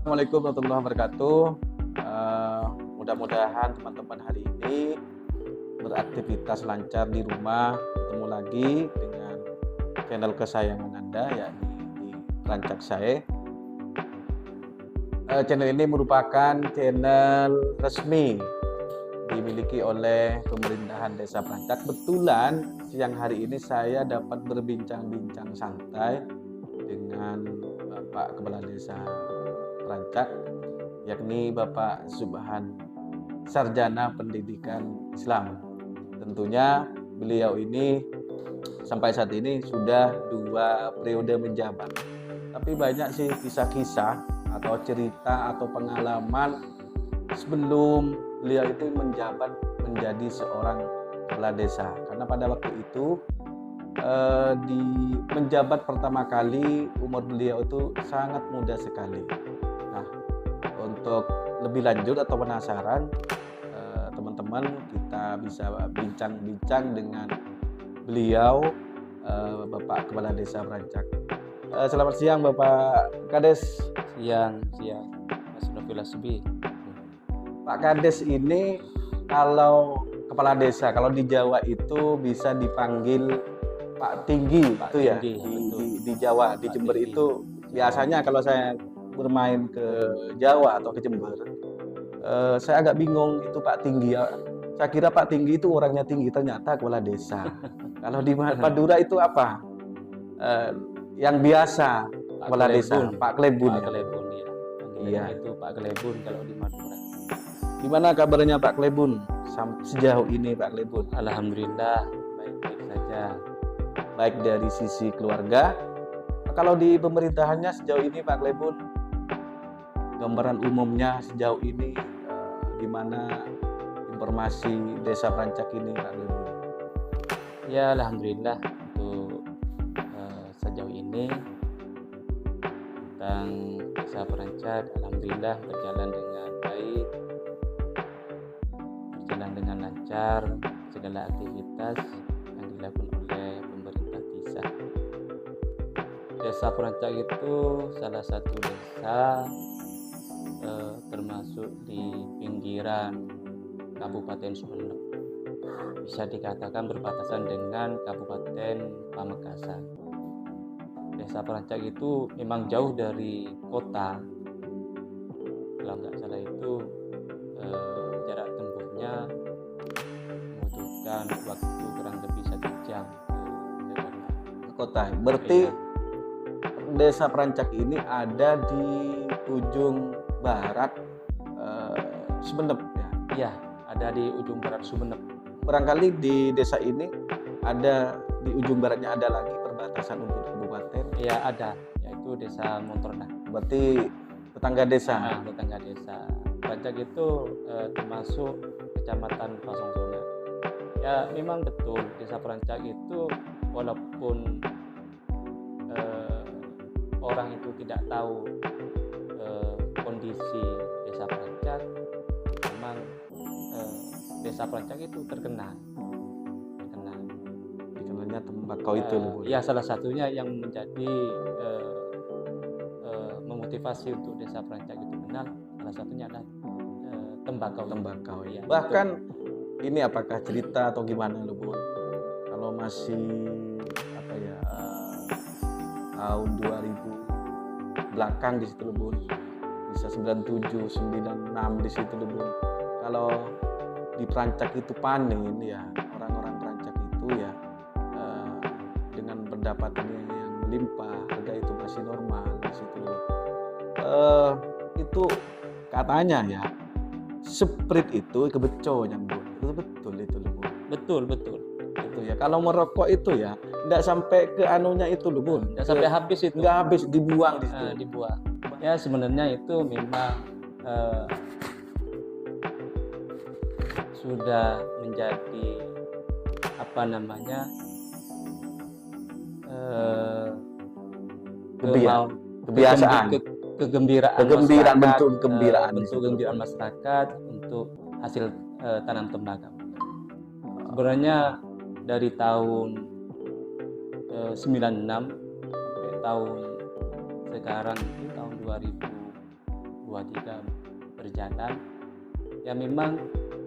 Assalamualaikum warahmatullahi wabarakatuh. Mudah-mudahan teman-teman hari ini beraktivitas lancar di rumah. Ketemu lagi dengan channel kesayangan Anda, yakni di Rancak Saya. Channel ini merupakan channel resmi dimiliki oleh pemerintahan Desa Prancak. Kebetulan siang hari ini saya dapat berbincang-bincang santai dengan Bapak Kepala Desa Prancak, yakni Bapak Subhan, Sarjana Pendidikan Islam. Tentunya beliau ini sampai saat ini sudah 2 periode menjabat. Tapi banyak sih kisah-kisah atau cerita atau pengalaman sebelum beliau itu menjabat menjadi seorang kepala desa. Karena pada waktu itu di menjabat pertama kali umur beliau itu sangat muda sekali. Nah, untuk lebih lanjut atau penasaran, teman-teman kita bisa bincang-bincang dengan beliau, Bapak Kepala Desa Prancak. Selamat siang Bapak Kades. Siang, Mas Novi Lasbi. Pak Kades ini kalau kepala desa, kalau di Jawa itu bisa dipanggil Pak Tinggi, Pak itu ya. Tinggi, Di Jawa, di Pak Jember Tinggi. itu biasanya kalau saya bermain ke Jawa atau ke Jember, saya agak bingung itu Pak Tinggi. Saya kira Pak Tinggi itu orangnya tinggi, ternyata kepala desa. Kalau di Madura itu apa? Yang biasa Pak kepala desa, Klebun. Pak Klebun. Pak Klebun ya. Iya. Itu Pak Klebun kalau di Madura. Gimana kabarnya Pak Klebun sejauh ini Pak Klebun? Alhamdulillah baik-baik saja. Baik dari sisi keluarga. Kalau di pemerintahannya sejauh ini Pak Klebun, gambaran umumnya sejauh ini gimana informasi Desa Prancak ini Pak Klebun? Ya alhamdulillah untuk sejauh ini tentang Desa Prancak alhamdulillah berjalan dengan baik, berjalan dengan lancar segala aktivitas yang dilakukan oleh pemerintah desa. Desa Prancak itu salah satu desa termasuk di pinggiran Kabupaten Sumeneb. Bisa dikatakan berbatasan dengan Kabupaten Pamekasan. Desa Prancak itu memang jauh dari kota. Kalau nggak salah itu jarak tempuhnya membutuhkan waktu kurang lebih 1 jam Ke kota. Berarti Iya. Desa Prancak ini ada di ujung barat Sumeneb ya. Iya, ada di ujung barat Sumeneb. Barangkali di desa ini ada di ujung baratnya ada lagi perbatasan untuk kabupaten. Iya ada, yaitu Desa Montornah. Berarti tetangga desa. Tetangga desa. Prancak itu termasuk Kecamatan Pasongsona. Ya memang betul Desa Prancak itu walaupun orang itu tidak tahu kondisi Desa Prancak, memang Desa Prancak itu terkenal. Dikenalnya tembakau itu loh. Ya salah satunya yang menjadi memotivasi untuk Desa Prancak itu kenal, salah satunya adalah tembakau Ya. Ya, Bahkan ini apakah cerita atau gimana loh Bun? Kalau masih apa ya tahun 2000 belakang di situ loh Bun. Bisa 97, 96 di situ loh Bun. Kalau di Prancak itu panen ya, orang-orang Prancak itu ya dengan pendapatan yang melimpah, harga itu masih normal di situ loh. Itu katanya ya, sprit itu kebeconya Bun. Itu betul itu loh Bun. betul Itu ya. Kalau merokok itu ya, enggak sampai ke anunya itu loh Bun. nggak sampai habis itu, Enggak habis, dibuang di situ. dibuang. Ya sebenarnya itu memang sudah menjadi apa namanya Kebiasaan. kegembiraan Kegembiraan, masyarakat, bentuk kegembiraan di bentuk situ. kegembiraan masyarakat untuk hasil tanam tembakau. Sebenarnya dari tahun 96 sampai tahun sekarang itu tahun 2, 3 berjalan, ya memang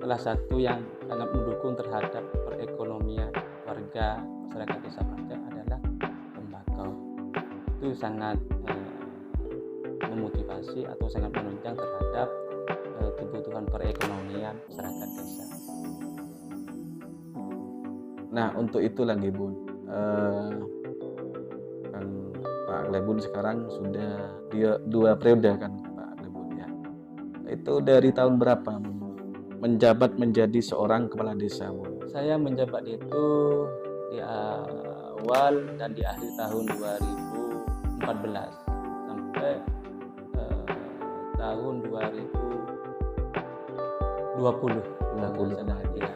salah satu yang sangat mendukung terhadap perekonomian warga masyarakat Desa Prancak adalah tembakau. Itu sangat memotivasi atau sangat menunjang terhadap kebutuhan perekonomian masyarakat desa. Nah, untuk itu lagi Bun, kan Pak Glebun sekarang sudah dia 2 periode kan Pak Glebun ya. Itu dari tahun berapa Bun menjabat menjadi seorang kepala desa Bun? Saya menjabat itu di awal dan di akhir tahun 2014 sampai tahun 2020 kalau nggak salah, ya.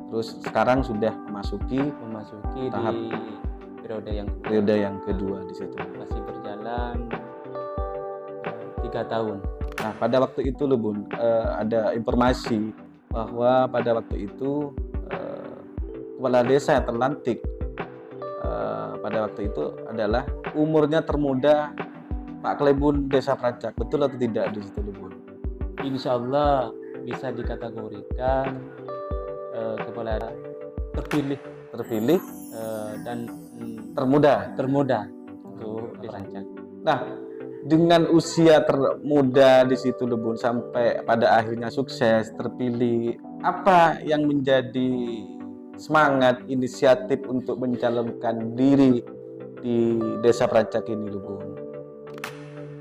Terus sekarang sudah memasuki tahap di periode yang kedua di situ. masih berjalan 3 tahun. Nah, pada waktu itu loh Bun, ada informasi bahwa pada waktu itu kepala desa yang terlantik pada waktu itu adalah umurnya termuda Pak Glebun Desa Prancak. Betul atau tidak di situ loh Bun? Insya Allah bisa dikategorikan kepala terpilih dan Termuda. untuk di Prancak. Nah, dengan usia termuda di situ loh Bun sampai pada akhirnya sukses terpilih, apa yang menjadi semangat inisiatif untuk mencalonkan diri di Desa Prancak ini loh Bun?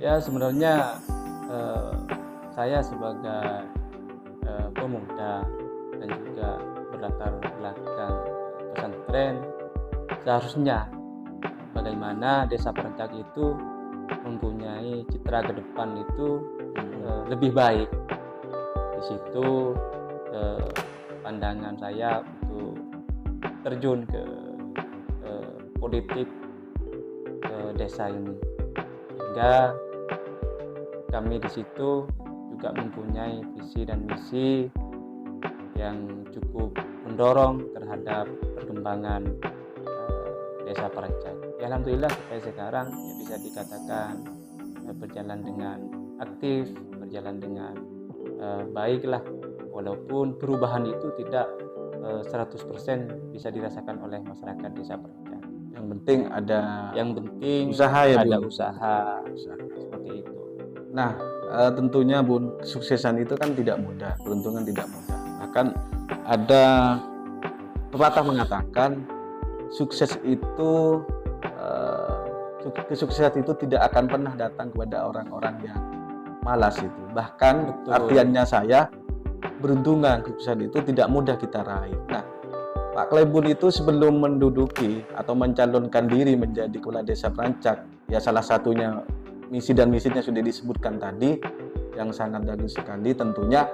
Ya sebenarnya saya sebagai pemuda dan juga berlatar belakang pesantren, seharusnya bagaimana Desa Prancak itu mempunyai citra ke depan itu lebih baik. Di situ pandangan saya untuk terjun ke politik desa ini, sehingga kami di situ juga mempunyai visi dan misi yang cukup mendorong terhadap perkembangan Desa Prancak. Ya, alhamdulillah sampai sekarang ya bisa dikatakan berjalan dengan aktif, berjalan dengan baiklah, walaupun perubahan itu tidak 100% bisa dirasakan oleh masyarakat Desa Prancak. Yang penting ada usaha ya ada Bun? usaha seperti itu. Nah, tentunya Bun, kesuksesan itu kan tidak mudah, peruntungan tidak mudah. Bahkan ada pepatah mengatakan sukses itu kesuksesan itu tidak akan pernah datang kepada orang-orang yang malas itu. Bahkan Betul. artiannya saya beruntungan kesuksesan itu tidak mudah kita raih. Nah, Pak Glebun itu sebelum menduduki atau mencalonkan diri menjadi kepala Desa Prancak, ya salah satunya misi dan misinya sudah disebutkan tadi, yang sangat bagus sekali. Tentunya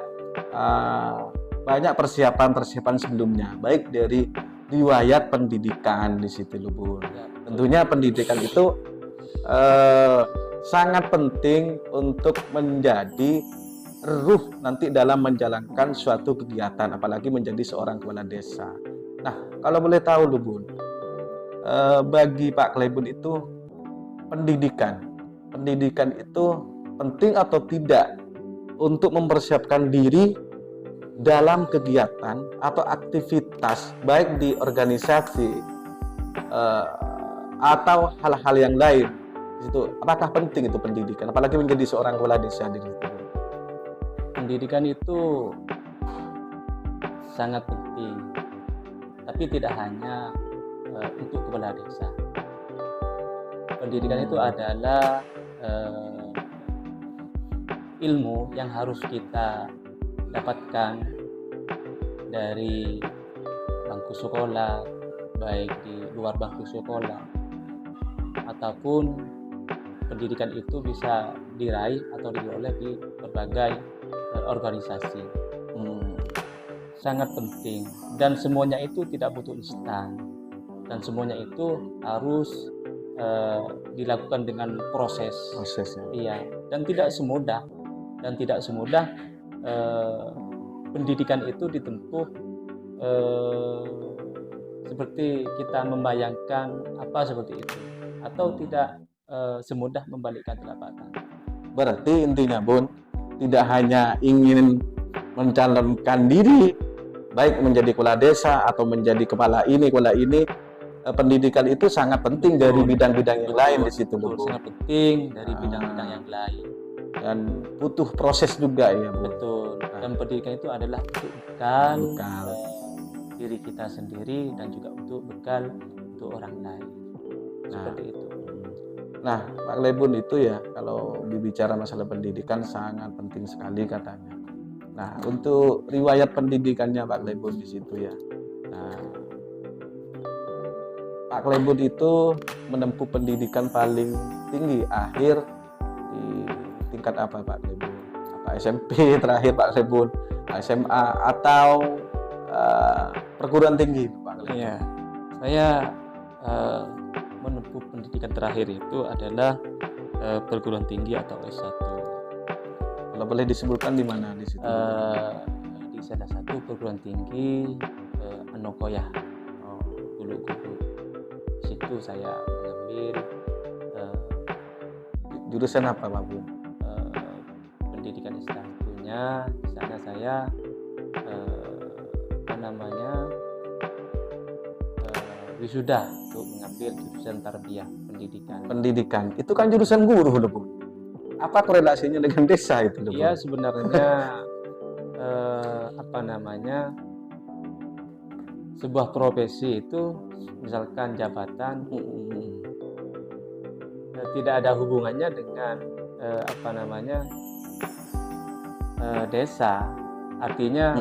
banyak persiapan sebelumnya, baik dari riwayat pendidikan di situ loh Bun. Tentunya pendidikan itu sangat penting untuk menjadi ruh nanti dalam menjalankan suatu kegiatan, apalagi menjadi seorang kepala desa. Nah, kalau boleh tahu loh Bun, bagi Pak Glebun itu pendidikan itu penting atau tidak untuk mempersiapkan diri dalam kegiatan atau aktivitas baik di organisasi atau hal-hal yang lain di situ. Apakah penting itu pendidikan, apalagi menjadi seorang kepala desa di situ? Pendidikan itu sangat penting, tapi tidak hanya untuk kepala desa. Pendidikan itu adalah ilmu yang harus kita dapatkan dari bangku sekolah, baik di luar bangku sekolah, ataupun pendidikan itu bisa diraih atau diperoleh di berbagai organisasi. Sangat penting, dan semuanya itu tidak butuh instan, dan semuanya itu harus dilakukan dengan prosesnya. Iya, dan tidak semudah pendidikan itu ditempuh seperti kita membayangkan apa seperti itu, atau tidak semudah membalikkan telapak tangan. Berarti intinya Bun, tidak hanya ingin mencalonkan diri baik menjadi kepala desa atau menjadi kepala ini, pendidikan itu sangat penting dari bidang-bidang yang lain di situ, betul, Bu. sangat penting dari bidang-bidang yang lain. Dan butuh proses juga ya, Bu. Betul. Dan pendidikan itu adalah untuk bekal Bekal. diri kita sendiri dan juga untuk bekal untuk orang lain. Seperti itu. Nah, Pak Lebun itu ya, kalau berbicara masalah pendidikan sangat penting sekali katanya. Nah, untuk riwayat pendidikannya Pak Lebun di situ ya. Nah, Pak Lebun itu menempuh pendidikan paling tinggi akhir di tingkat apa Pak Lebun? Apa SMP terakhir Pak Lebun, SMA atau perguruan tinggi Pak Lebun? Iya, saya menempuh pendidikan terakhir itu adalah perguruan tinggi atau S1. Kalau boleh disebutkan di mana di situ? Di salah satu perguruan tinggi Anokoya, Gulu-Gulu. Di situ saya mengambil jurusan apa Pak Bu? Pendidikan S1-nya. Di sana saya wisuda untuk mengambil jurusan tarbiyah pendidikan. Pendidikan itu kan jurusan guru loh Bu. Apa korelasinya dengan desa itu loh Bu? Iya, sebenarnya sebuah profesi itu misalkan jabatan tidak ada hubungannya dengan desa. Artinya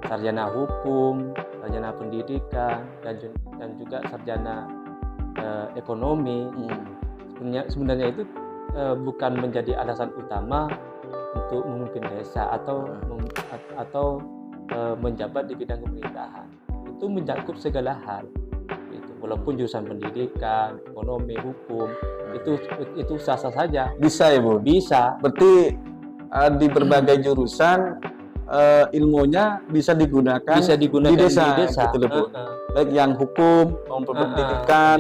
sarjana hukum, sarjana pendidikan, dan juga sarjana ekonomi. Sebenarnya itu bukan menjadi alasan utama untuk memimpin desa atau menjabat di bidang pemerintahan. Itu mencakup segala hal. Walaupun jurusan pendidikan, ekonomi, hukum itu sah-sah saja. Bisa ya Bu? Bisa. Berarti di berbagai jurusan ilmunya bisa digunakan di desa gitu loh Bu. Baik yang hukum maupun pendidikan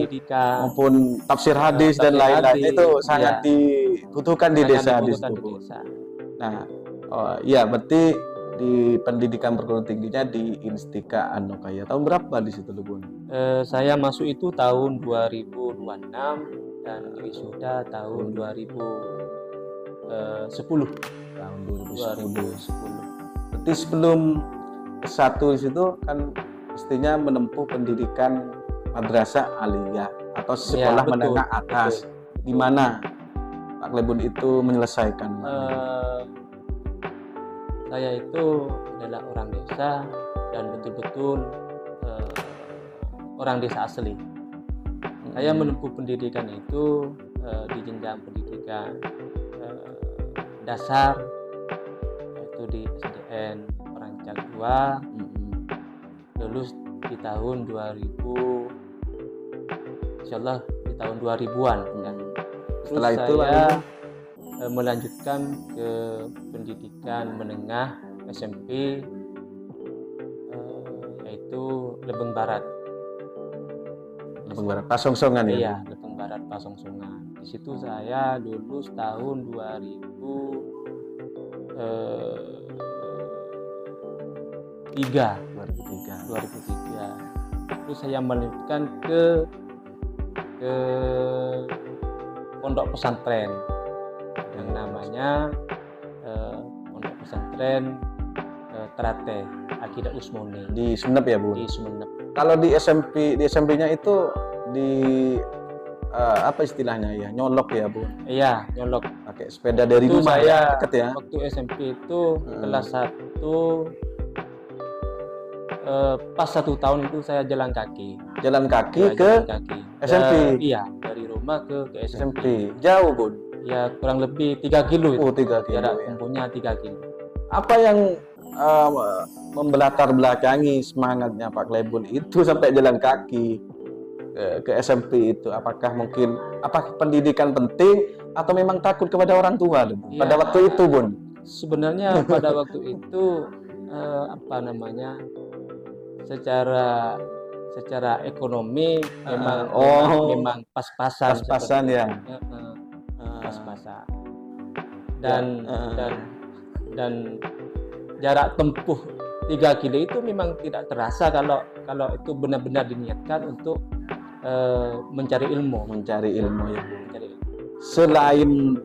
maupun tafsir hadis dan lain-lain itu sangat dibutuhkan di desa di situ Bu. Nah, ya berarti di pendidikan perguruan tingginya di Instika Anokoya. Tahun berapa di situ Bu? Saya masuk itu tahun 2026 dan wisuda tahun 2010. Tahun 2010. Berarti sebelum S1 di situ kan mestinya menempuh pendidikan madrasah aliyah atau sekolah menengah atas. Di mana Pak Lebun itu menyelesaikan? Saya itu adalah orang desa dan betul-betul orang desa asli. Saya menempuh pendidikan itu di jenjang pendidikan dasar, yaitu di SDN Perancang 2, lulus di tahun 2000, insyaallah di tahun 2000-an. Dan setelah itu saya melanjutkan ke pendidikan menengah SMP, yaitu Lebeng Barat. Lebeng Barat Pasongsongan ya? Iya, Lebeng Barat Pasongsongan. Di situ saya lulus tahun 2003. Terus saya melanjutkan ke pondok pesantren yang namanya pondok pesantren Trate Akidah Usmoni di Sumeneb ya Bu? Di Sumeneb. Kalau di SMP-nya itu di apa istilahnya ya, nyolok ya Bu? Iya, nyolok. Pakai sepeda dari itu rumah saya deket ya? Waktu SMP itu kelas 1, pas 1 tahun itu saya jalan kaki. Jalan kaki ke SMP? Iya, dari rumah ke SMP. Jauh Bu? Ya kurang lebih 3 kilo itu. Oh, 3 kilo jarak ya. tempuhnya 3 kilo. Apa yang membelatar belakangi semangatnya Pak Lebun itu sampai jalan kaki ke SMP itu? Apakah pendidikan penting atau memang takut kepada orang tua pada waktu itu Bun? Sebenarnya pada waktu itu secara secara ekonomi memang oh. memang pas-pasan Pas-pasan seperti ya. itu. Pas-pasan. Dan dan jarak tempuh 3 kilo itu memang tidak terasa kalau itu benar-benar diniatkan untuk mencari ilmu. Mencari ilmu ya. Mencari ilmu. Selain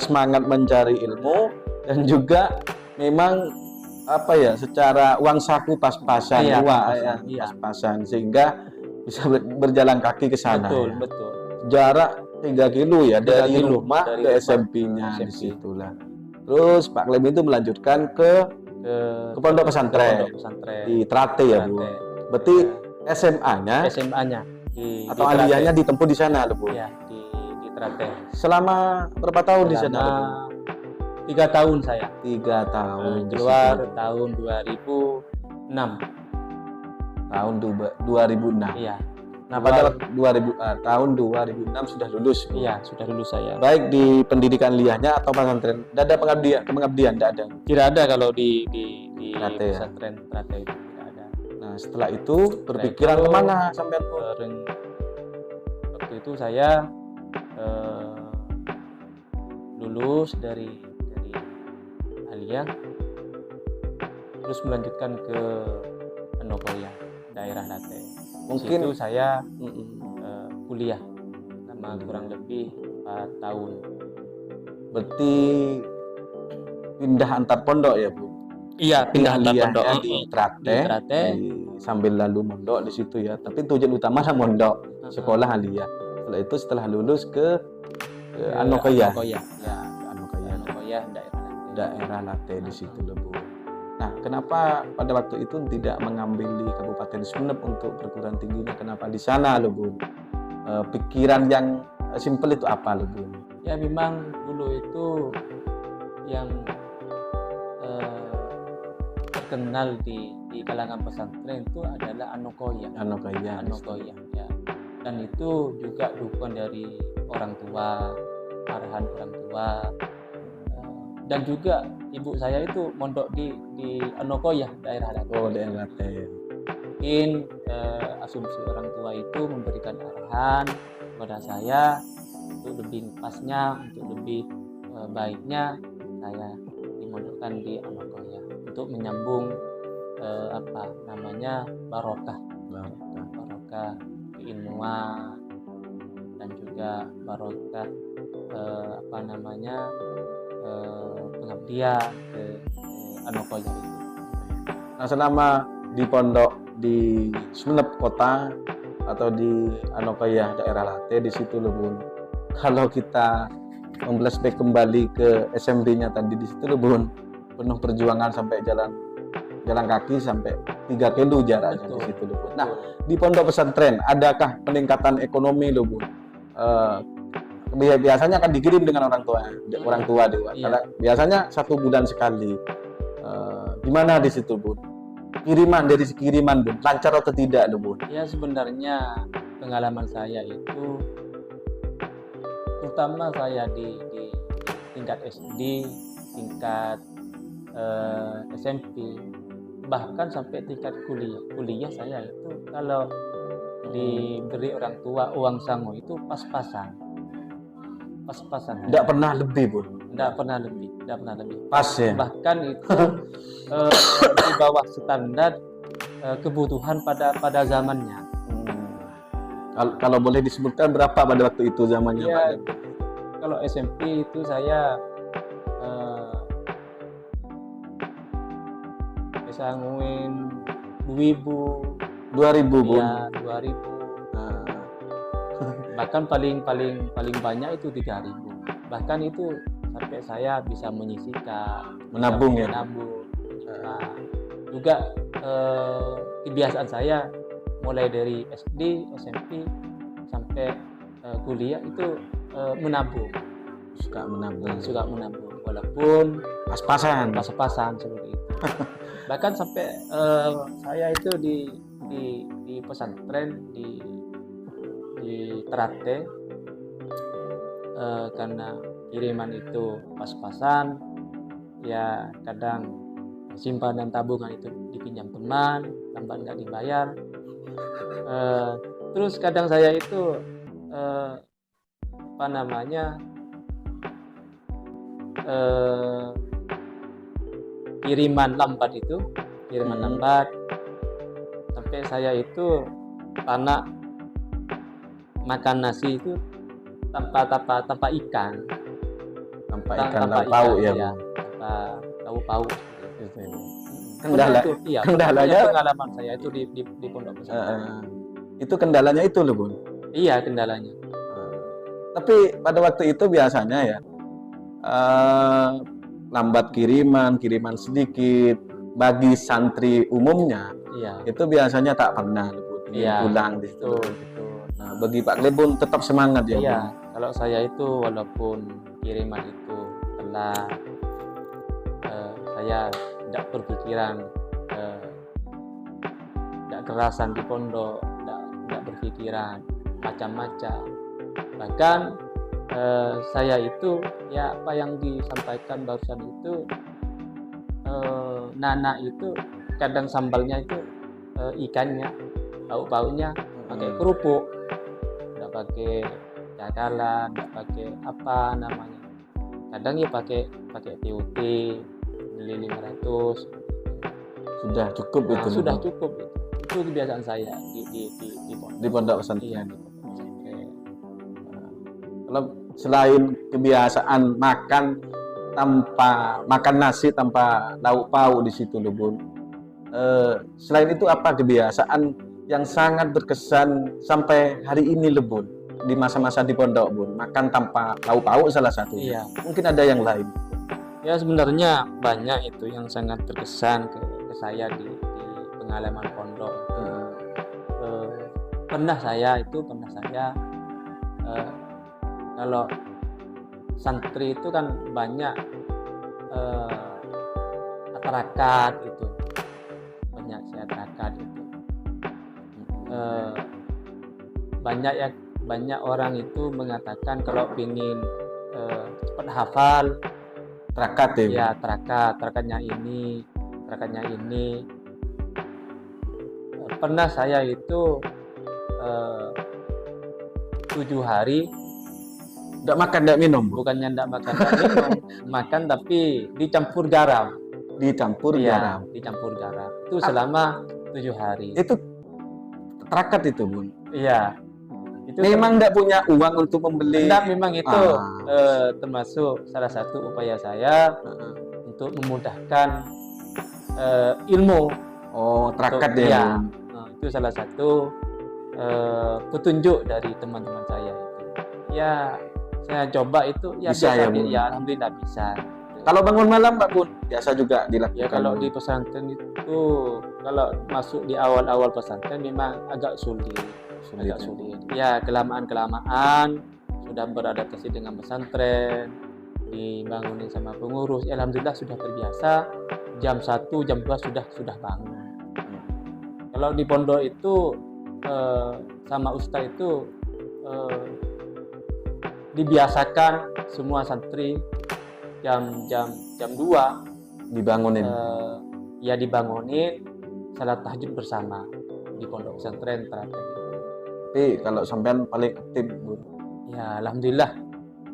semangat mencari ilmu dan juga memang apa ya, secara uang saku pas-pasan, Iya, pas-pasan sehingga bisa berjalan kaki ke sana. Betul, ya. betul. Jarak 3 kilo ya 3 dari kilo, rumah dari ke rumah SMP-nya ke di SMP. situlah. Terus Pak Klem itu melanjutkan ke pondok pesantren di Trate ya, Bu. Berarti SMA-nya atau aliyahnya ditempuh di sana, Bu. Iya, di Trate. Selama berapa tahun di sana? 3 tahun saya. 3 tahun. Keluar tahun 2006. Tahun 2006. Iya. Nah, pada tahun 2006 sudah lulus. Bu. Iya, sudah lulus saya. Baik di pendidikan liyahnya atau pesantren. Tidak ada pengabdian, tidak ada. Tidak ada kalau di Trate, pesantren Trate itu tidak ada. Nah, setelah itu berpikiran kemana sampai waktu itu saya lulus dari aliyah, terus melanjutkan ke Anokoya, daerah Trate. Mungkin itu saya kuliah selama kurang lebih 4 tahun. Berarti pindah antar pondok ya, Bu? Iya, pindah antar pondok di Trate, sambil lalu mondok di situ ya. Tapi tujuan utama lah mondok, sekolah aliyah. Setelah itu setelah lulus ke Anokoya. Anokoya, daerah Trate di situ loh, Bu. Nah, kenapa pada waktu itu tidak mengambil di Kabupaten Sumeneb untuk perguruan tingginya? Kenapa di sana loh, Bu? Pikiran yang simpel itu apa loh, Bu? Ya memang dulu itu yang terkenal di kalangan pesantren itu adalah Anokoya. Ya. Dan itu juga dukungan dari orang tua, arahan orang tua. Dan juga ibu saya itu mondok di Anokoya, daerah Trate. Oh, daerah Trate. Mungkin asumsi orang tua itu memberikan arahan kepada saya untuk lebih pasnya, untuk lebih baiknya saya dimondokkan di Anokoya untuk menyambung barokah keilmuan dan juga barokah pengabdian ke Anokoya itu. Nah, selama di pondok di Sumeneb kota atau di Anokoya daerah Trate di situ loh, Bun. Kalau kita flashback kembali ke SMP-nya tadi di situ loh, Bun. Penuh perjuangan sampai jalan kaki sampai 3 kilo jaraknya di situ loh, Bun. Nah, di pondok pesantren adakah peningkatan ekonomi loh, Bun? Biasanya akan dikirim dengan orang tua dewa. Karena biasanya 1 bulan sekali. Gimana di situ, Bun? Dari kiriman, Bun, lancar atau tidak, Bun? Ya, sebenarnya pengalaman saya itu, terutama saya di tingkat SD, tingkat SMP, bahkan sampai tingkat kuliah saya itu kalau diberi orang tua uang sangu itu pas-pasan. Tidak pernah lebih, Bun. Tidak pernah lebih. Pas ya. Bahkan itu di bawah standar kebutuhan pada zamannya. Kalau boleh disebutkan berapa pada waktu itu zamannya, ya, Pak? Kalau SMP itu saya sanguin 2000, Bun. Ya, 2000. Bahkan paling banyak itu 3000. Bahkan itu sampai saya bisa menyisihkan, menabung. Nah, juga kebiasaan saya mulai dari SD, SMP sampai kuliah itu menabung. Suka menabung walaupun pas-pasan seperti itu. Bahkan sampai saya itu di pesantren di Trate, karena kiriman itu pas-pasan, ya kadang simpanan tabungan itu dipinjam teman, lambat nggak dibayar, Terus kadang saya itu apa namanya kiriman lambat sampai saya itu tanah makan nasi itu tanpa ikan, lauk pauk ya, ya, Bu. tanpa lauk pauk. Kendala, Iya, kendalanya pengalaman saya itu di pondok pesantren. itu kendalanya itu loh, Bun. Iya, kendalanya. Tapi pada waktu itu biasanya ya lambat kiriman sedikit bagi santri umumnya. Iya. Itu biasanya tak pernah Bun, ingin pulang di situ. Betul. Nah, bagi Pak Klebon tetap semangat ya, Iya, Bun. kalau saya itu walaupun kiriman itu telah saya tidak berpikiran tidak kerasan di pondok, tidak berpikiran macam-macam. Bahkan saya itu ya apa yang disampaikan barusan itu, Nana itu kadang sambalnya itu ikannya, lauk pauknya pakai kerupuk, tidak pakai cakalang, tidak pakai apa namanya. Kadang ya pakai TUT beli 500. Sudah cukup itu. Sudah cukup itu. Itu kebiasaan saya di pondok pesantren. Iya, di pondok pesantren. Kalau selain kebiasaan makan nasi tanpa lauk pauk di situ loh, Bun. Selain itu apa kebiasaan yang sangat berkesan sampai hari ini loh, Bun? Di masa-masa di pondok, Bun, makan tanpa lauk pauk salah satunya. Iya. Mungkin ada yang lain. Ya sebenarnya banyak itu yang sangat terkesan ke saya di pengalaman pondok. Pernah saya kalau santri itu kan banyak terakat itu, banyak orang itu mengatakan kalau ingin cepat hafal Terakat ya. Ya, terakatnya ini. Pernah saya itu 7 hari Tidak makan, tidak minum. bukannya tidak makan, tidak minum, makan tapi dicampur garam. Dicampur garam. Dicampur garam. Itu selama 7 hari. Itu terakat itu, Bun. Iya. Itu memang tidak punya uang untuk membeli. Tidak, memang itu termasuk salah satu upaya saya untuk memudahkan ilmu. Oh, terakat ya. Iya. Itu salah satu petunjuk dari teman-teman saya itu. Ya, saya coba itu ya bisa biasa, ya, ya alhamdulillah bisa. Kalau bangun malam, Pak Bun, biasa juga dilakukan. Ya kalau di pesantren itu kalau masuk di awal-awal pesantren memang agak sulit. Ya, kelamaan sudah beradaptasi dengan pesantren, dibangunin sama pengurus. Ya, alhamdulillah sudah terbiasa. Jam 1, jam 2 sudah bangun. Kalau di pondok itu sama ustaz itu dibiasakan semua santri jam 2 dibangunin. Ya dibangunin salat tahajud bersama di pondok pesantren terakhir. Tapi kalau sampean paling aktif, Bun. Ya, alhamdulillah.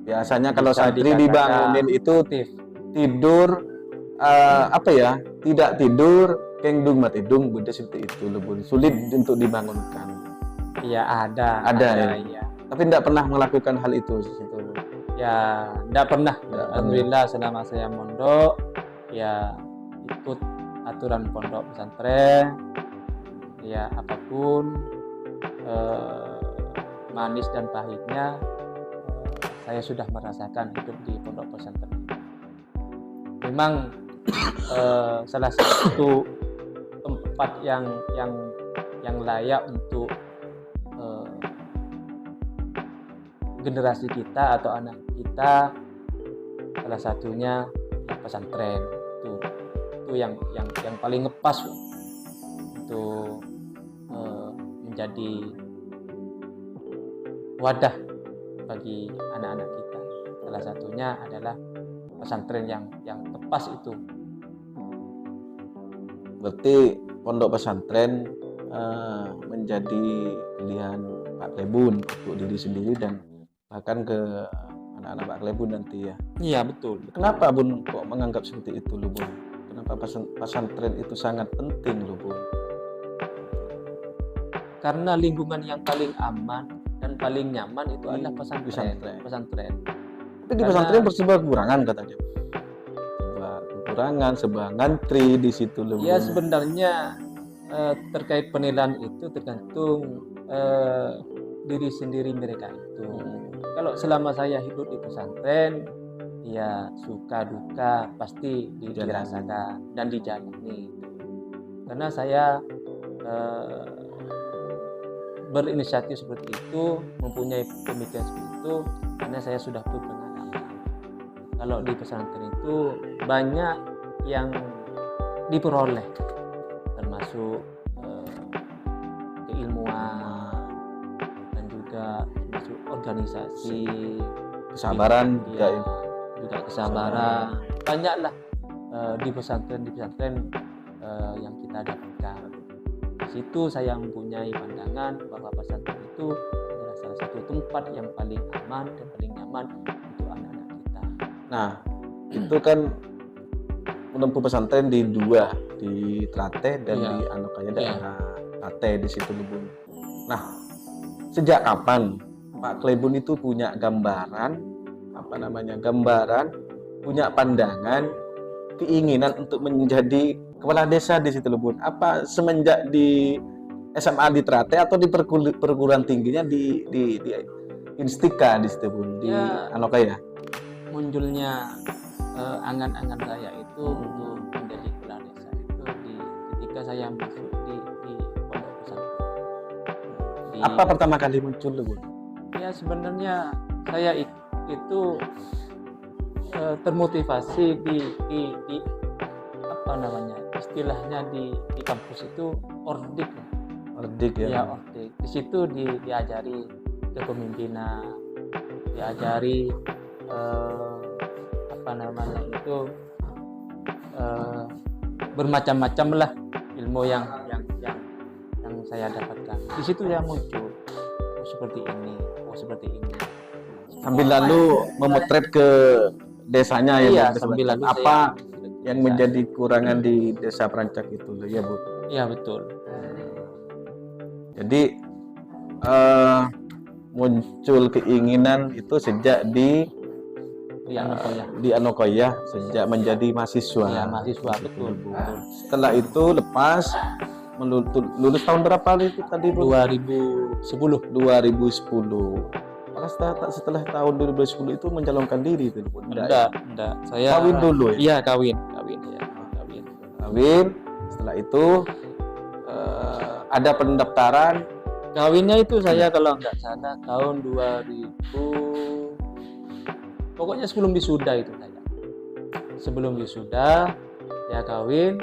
Biasanya kalau santri dibangunin itu tidur tidak tidur kengdung matidung, Bunda, seperti itu loh, Bun. Sulit untuk dibangunkan. Iya, ada ya. Tapi tidak pernah melakukan hal itu situ. Ya, tidak pernah. Alhamdulillah selama saya mondok ya ikut aturan pondok pesantren. Ya, apapun manis dan pahitnya saya sudah merasakan hidup di pondok pesantren. Memang salah satu tempat yang layak untuk generasi kita atau anak kita, salah satunya pesantren. Itu yang paling ngepas untuk menjadi wadah bagi anak-anak kita. Salah satunya adalah pesantren yang tepas itu. Berarti pondok pesantren menjadi pilihan Pak Klebun untuk diri sendiri dan bahkan ke anak-anak Pak Klebun nanti ya. Iya betul. Kenapa Bun kok menganggap seperti itu loh Bun? Kenapa pesantren itu sangat penting loh Bun? Karena lingkungan yang paling aman dan paling nyaman itu adalah pesantren. Tapi di pesantren bersebab kekurangan katanya. Kekurangan, sebuah ngantri di situ loh. Ya sebenarnya terkait penilaian itu tergantung diri sendiri mereka itu. Kalau selama saya hidup di pesantren, ya suka duka pasti dirasakan dan dijalani. Karena saya berinisiatif seperti itu, mempunyai pemikiran seperti itu, karena saya sudah berpengalaman. Kalau di pesantren itu banyak yang diperoleh, termasuk keilmuan dan juga termasuk organisasi, kesabaran juga kesabaran. Banyaklah di pesantren yang kita dapatkan. Di situ saya mempunyai pandangan bahwa pesantren itu adalah salah satu tempat yang paling aman dan paling nyaman untuk anak-anak kita. Nah, itu kan menempuh pesantren di dua, di Trateh dan di Anokaya daerah Trateh di situ Bun. Nah, sejak kapan Pak Klebun itu punya gambaran, punya pandangan, keinginan untuk menjadi kepala desa di situ Bun? Apa semenjak di SMA di Trateh atau di perguruan tingginya di Instika di situ Bun, di Anokaya? Munculnya angan-angan saya itu untuk menjadi kepala desa itu ketika saya masuk di pondok pesantren. Apa pertama kali muncul Bun? Ya sebenarnya saya itu termotivasi di apa namanya istilahnya di kampus itu ordik ya. Ordik. Di situ diajari kepemimpinan, diajari bermacam-macam lah ilmu yang saya dapatkan. Di situ yang muncul seperti ini. Sambil lalu memotret ke desanya ya. Sambil lalu apa yang menjadi kurangan di desa Prancak itu ya Bu? Iya betul. Jadi muncul keinginan itu sejak di Anokaya sejak menjadi mahasiswa. Iya, mahasiswa betul. Setelah itu lepas lulus tahun berapa itu tadi Bu? 2010. Apakah setelah tahun 2010 itu mencalonkan diri itu Bu? Enggak. Saya kawin dulu ya? Iya, kawin. Setelah itu ada pendaftaran. Kawinnya itu saya kalau nggak salah tahun 2000, pokoknya sebelum wisuda itu saya. Sebelum wisuda ya kawin.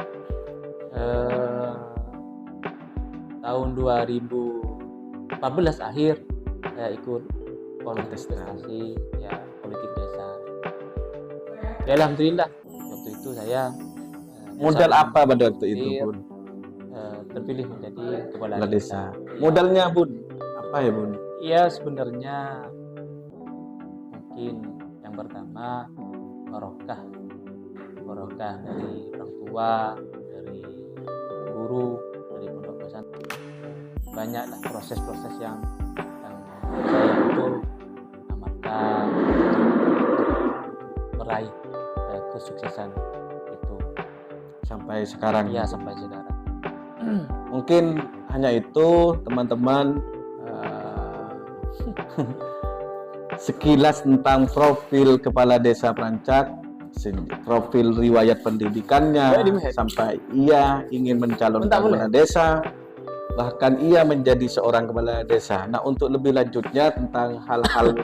Tahun 2014 akhir saya ikut kontestasi politik desa. Ya, alhamdulillah waktu itu saya modal apa pada waktu itu Bun? Terpilih menjadi kepala desa. Modalnya Bun apa ya Bun? Iya sebenarnya mungkin yang pertama barokah dari orang tua, dari guru, dari pondok pesantren. Banyaklah proses-proses yang saya itu amalkan meraih kesuksesan itu sampai sekarang. Iya sampai sekarang. Mungkin hanya itu teman-teman sekilas tentang profil kepala desa Prancak, profil riwayat pendidikannya sampai ia ingin mencalonkan kepala desa, bahkan ia menjadi seorang kepala desa. Nah, untuk lebih lanjutnya tentang hal-hal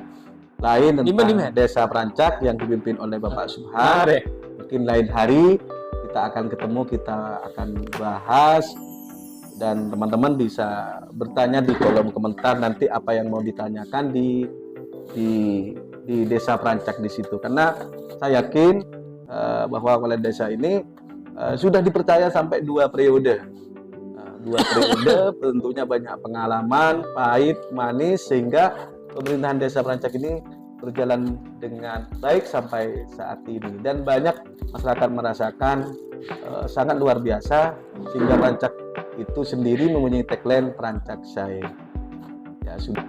lain tentang desa Prancak yang dipimpin oleh Bapak Subhan, mungkin lain hari kita akan ketemu, kita akan bahas, dan teman-teman bisa bertanya di kolom komentar nanti apa yang mau ditanyakan di desa Prancak di situ, karena saya yakin bahwa kepala desa ini sudah dipercaya sampai 2 periode. 2 periode, tentunya banyak pengalaman, pahit, manis, sehingga pemerintahan Desa Perancak ini berjalan dengan baik sampai saat ini. Dan banyak masyarakat merasakan sangat luar biasa, sehingga Perancak itu sendiri mempunyai tagline Perancak Saya. Ya, sudah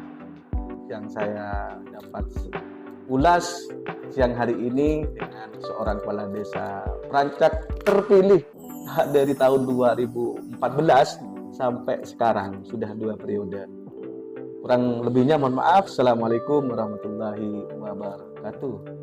yang saya dapat ulas siang hari ini dengan seorang kepala desa Perancak terpilih dari tahun 2014 sampai sekarang, sudah 2 periode. Kurang lebihnya mohon maaf. Assalamualaikum warahmatullahi wabarakatuh.